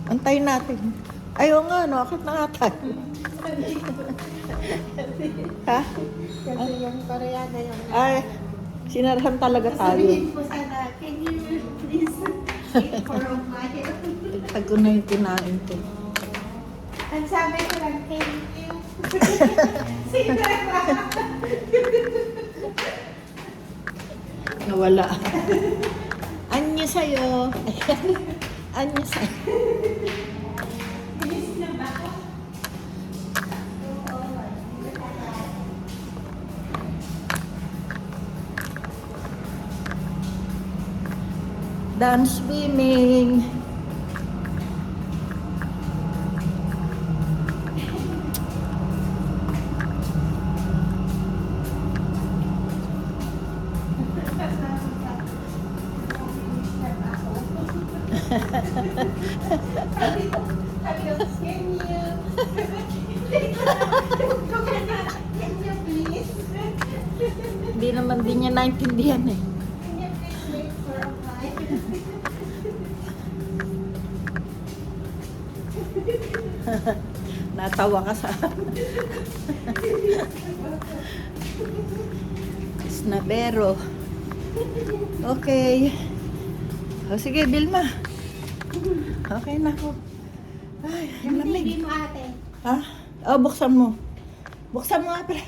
Antayin natin. Ayaw nga, no? Akit na nga tayo. Ha? Kasi yung Koreana yung... Ay, sinarahan talaga tayo. Sabihin ko sana, can you please wait for a while? Tagtag ko na yung kinain ko. Ang sabi ko lang, thank you. Sinara. Nawala. Anyo sa'yo. Anyo sa'yo. Bilis na ba? Dance swimming. Sabi ko, can you? Can you please? Hindi naman din niya naintindihan eh. Can you please wait for a while? Natawa ka sa Snabero. Okay. O sige, Vilma. Okay na ako. Ay, ang lamig. Hindi mo ate. Ha? Oh, buksan mo. Buksan mo nga pala.